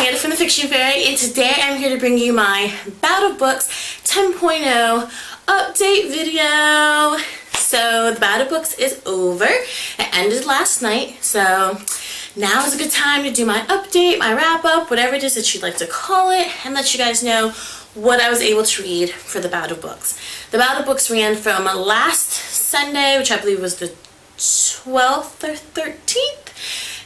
Amanda from the Fiction Fairy, and today I'm here to bring you my Bout of Books 10.0 update video. So the Bout of Books is over. It ended last night, so now is a good time to do my update, my wrap-up, whatever it is that you'd like to call it, and let you guys know what I was able to read for the Bout of Books. The Bout of Books ran from last Sunday, which I believe was the 12th or 13th,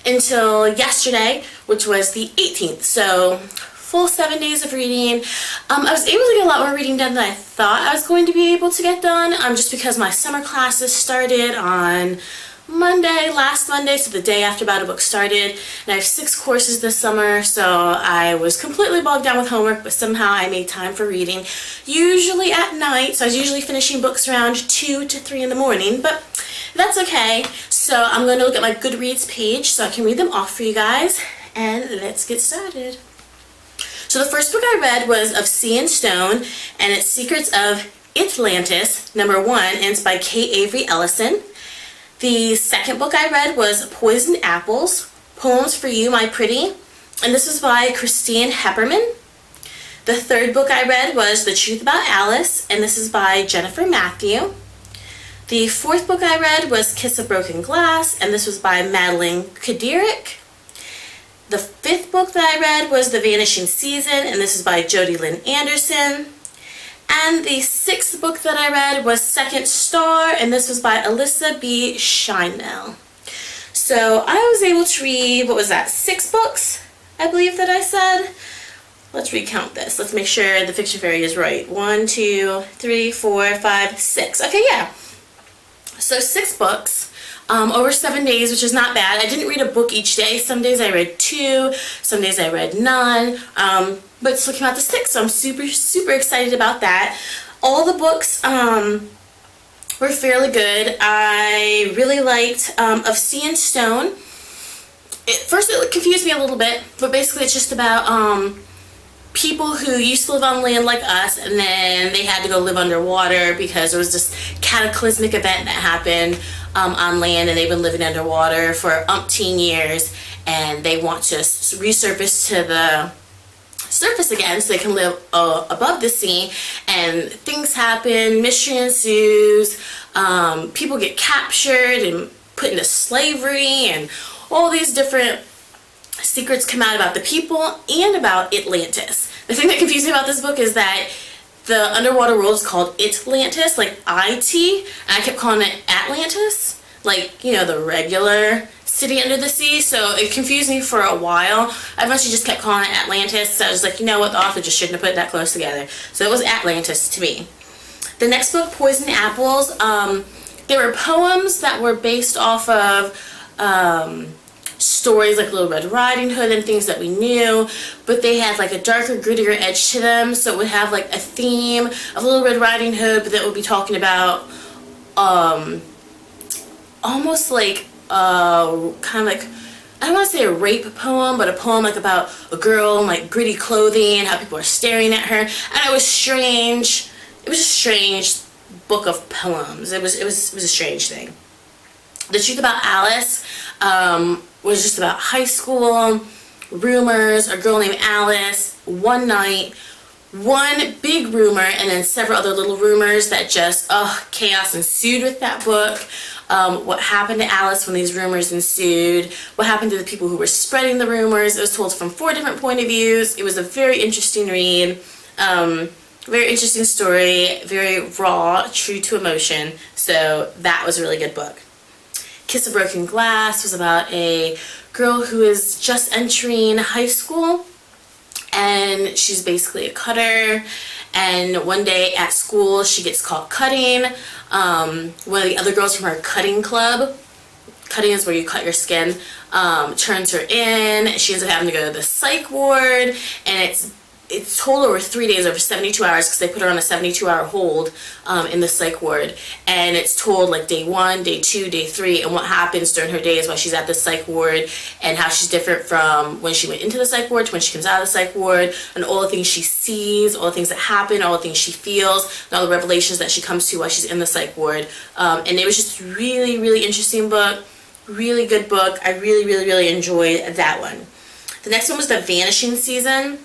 until yesterday, which was the 18th. So full 7 days of reading. I was able to get a lot more reading done than I thought I was going to be able to get done, just because my summer classes started on last Monday, so the day after Bout of Books started, and I have 6 courses this summer, so I was completely bogged down with homework, but somehow I made time for reading, usually at night. So I was usually finishing books around 2 to 3 in the morning, but that's okay. So I'm going to look at my Goodreads page so I can read them off for you guys, and let's get started. So the first book I read was Of Sea and Stone, and it's Secrets of Atlantis, #1, and it's by Kate Avery Ellison. The second book I read was Poisoned Apples, Poems for You, My Pretty, and this was by Christine Hepperman. The third book I read was The Truth About Alice, and this is by Jennifer Matthew. The fourth book I read was Kiss of Broken Glass, and this was by Madeline Kadirik. The fifth book that I read was The Vanishing Season, and this is by Jodi Lynn Anderson. And the sixth book that I read was Second Star, and this was by Alyssa B. Scheinel. So I was able to read, 6 books, I believe that I said. Let's recount this. Let's make sure the Fiction Fairy is right. 1, 2, 3, 4, 5, 6. Okay, yeah. So 6 books over 7 days, which is not bad. I didn't read a book each day. Some days I read 2, some days I read none. But it's looking out to 6, so I'm super excited about that. All the books were fairly good. I really liked Of Sea and Stone. First it confused me a little bit, but basically it's just about people who used to live on land like us, and then they had to go live underwater because there was this cataclysmic event that happened on land, and they've been living underwater for umpteen years, and they want to resurface to the surface again so they can live above the sea. And things happen, mystery ensues, people get captured and put into slavery, and all these different secrets come out about the people and about Atlantis. The thing that confused me about this book is that the underwater world is called Atlantis, like IT, and I kept calling it Atlantis, like, you know, the regular city under the sea. So it confused me for a while. I eventually just kept calling it Atlantis, so I was like, you know what, the author just shouldn't have put it that close together. So it was Atlantis to me. The next book, Poisoned Apples, there were poems that were based off of stories like Little Red Riding Hood and things that we knew, but they had like a darker, grittier edge to them. So it would have like a theme of Little Red Riding Hood, but that would be talking about almost like kind of like, I don't want to say a rape poem, but a poem like about a girl in like gritty clothing and how people are staring at her. And it was strange. It was a strange book of poems. It was a strange thing. The Truth About Alice was just about high school rumors, a girl named Alice, one night, one big rumor, and then several other little rumors that just, chaos ensued with that book. What happened to Alice when these rumors ensued, what happened to the people who were spreading the rumors. It was told from 4 different point of views. It was a very interesting read, very interesting story, very raw, true to emotion, so that was a really good book. Kiss of Broken Glass was about a girl who is just entering high school, and she's basically a cutter, and one day at school she gets caught cutting. One of the other girls from her cutting club, cutting is where you cut your skin, turns her in. She ends up having to go to the psych ward, and it's told over 3 days, over 72 hours, because they put her on a 72-hour hold in the psych ward. And it's told like day 1, day 2, day 3, and what happens during her days while she's at the psych ward, and how she's different from when she went into the psych ward to when she comes out of the psych ward, and all the things she sees, all the things that happen, all the things she feels, and all the revelations that she comes to while she's in the psych ward. And it was just a really, really interesting book, really good book. I really, really, really enjoyed that one. The next one was the Vanishing Season.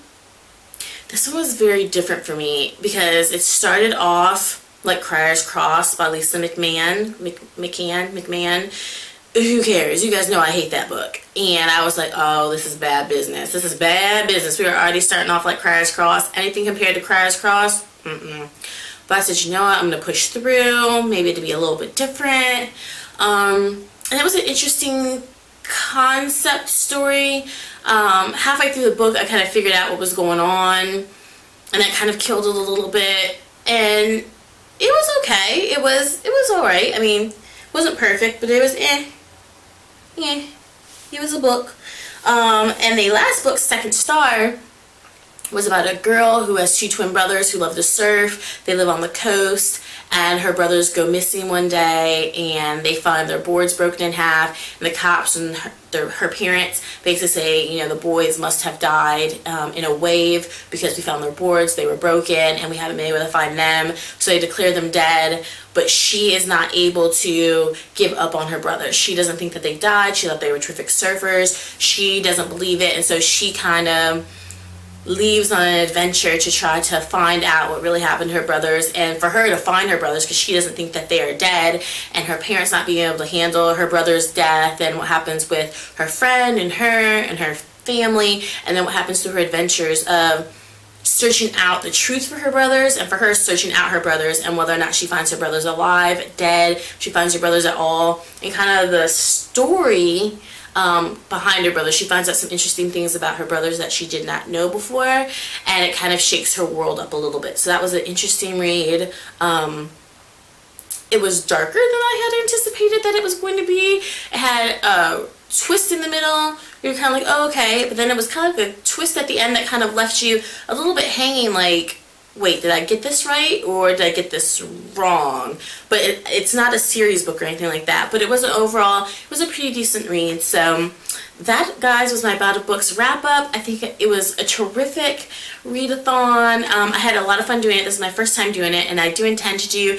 This one was very different for me because it started off like Criers Cross by Lisa McMahon. Who cares? You guys know I hate that book. And I was like, oh, this is bad business. This is bad business. We were already starting off like Criers Cross. Anything compared to Criers Cross? But I said, you know what? I'm going to push through. Maybe it'll be a little bit different. And it was an interesting concept story. Halfway through the book, I kind of figured out what was going on. And that kind of killed it a little bit. And it was okay. It was alright. I mean, it wasn't perfect, but it was it was a book. And the last book, Second Star, was about a girl who has two twin brothers who love to surf. They live on the coast, and her brothers go missing one day, and they find their boards broken in half, and the cops and her parents basically say, you know, the boys must have died in a wave because we found their boards, they were broken, and we haven't been able to find them, so they declare them dead. But she is not able to give up on her brothers. She doesn't think that they died. She thought they were terrific surfers. She doesn't believe it, and so she kind of leaves on an adventure to try to find out what really happened to her brothers, and for her to find her brothers because she doesn't think that they are dead, and her parents not being able to handle her brother's death, and what happens with her friend and her family, and then what happens through her adventures of searching out the truth for her brothers, and for her searching out her brothers and whether or not she finds her brothers alive, dead, she finds her brothers at all, and kind of the story behind her brothers. She finds out some interesting things about her brothers that she did not know before, and it kind of shakes her world up a little bit. So that was an interesting read. It was darker than I had anticipated that it was going to be. It had a twist in the middle. You're kind of like, oh, okay, but then it was kind of like a twist at the end that kind of left you a little bit hanging, like, wait, did I get this right or did I get this wrong? But it's not a series book or anything like that, but it was overall, it was a pretty decent read. So that, guys, was my Bout of Books wrap up. I think it was a terrific readathon. I had a lot of fun doing it. This is my first time doing it, and I do intend to do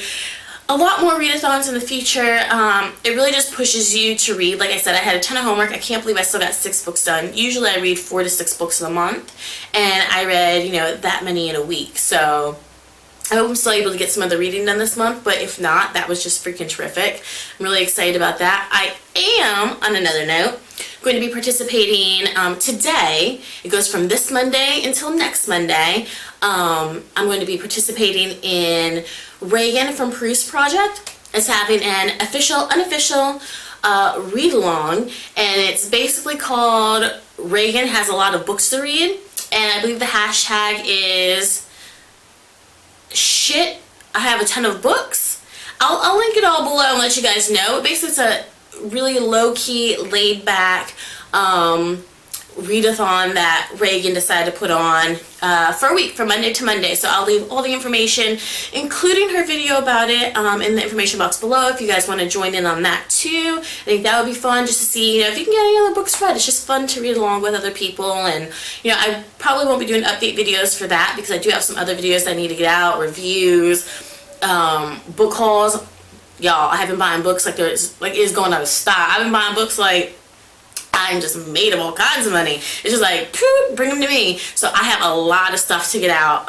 a lot more readathons in the future. It really just pushes you to read. Like I said, I had a ton of homework. I can't believe I still got 6 books done. Usually I read 4 to 6 books a month, and I read, you know, that many in a week. So I hope I'm still able to get some of the reading done this month, but if not, that was just freaking terrific. I'm really excited about that. I am, on another note, going to be participating today. It goes from this Monday until next Monday. I'm going to be participating in Reagan from Proust Project. It's having an official, unofficial read-along, and it's basically called Reagan Has a Lot of Books to Read, and I believe the hashtag is ShitIHaveTooManyBooks. I'll link it all below and let you guys know. Basically, it's a really low-key, laid-back readathon that Reagan decided to put on for a week, from Monday to Monday. So I'll leave all the information, including her video about it, in the information box below if you guys want to join in on that too. I think that would be fun, just to see, you know, if you can get any other books read. It's just fun to read along with other people. And, you know, I probably won't be doing update videos for that because I do have some other videos I need to get out, reviews, book hauls. Y'all, I have been buying books like it's going out of style. I've been buying books like I'm just made of all kinds of money. It's just like, bring them to me. So I have a lot of stuff to get out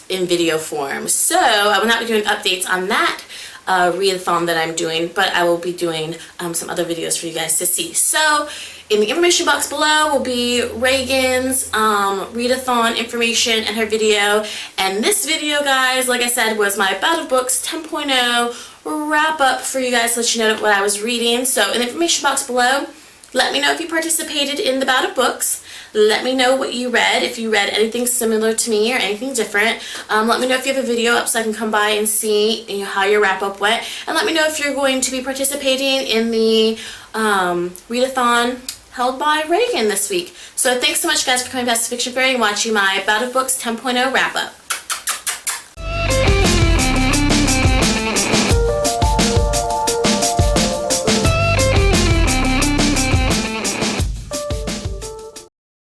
in video form. So I will not be doing updates on that readathon that I'm doing, but I will be doing some other videos for you guys to see. So in the information box below will be Reagan's readathon information and her video. And this video, guys, like I said, was my Bout of Books 10.0 wrap up for you guys to let you know what I was reading. So in the information box below, let me know if you participated in the Bout of Books. Let me know what you read, if you read anything similar to me or anything different. Let me know if you have a video up so I can come by and see, you know, how your wrap up went. And let me know if you're going to be participating in the readathon held by Reagan this week. So thanks so much, guys, for coming past the Fiction Fairy and watching my Bout of Books 10.0 wrap up.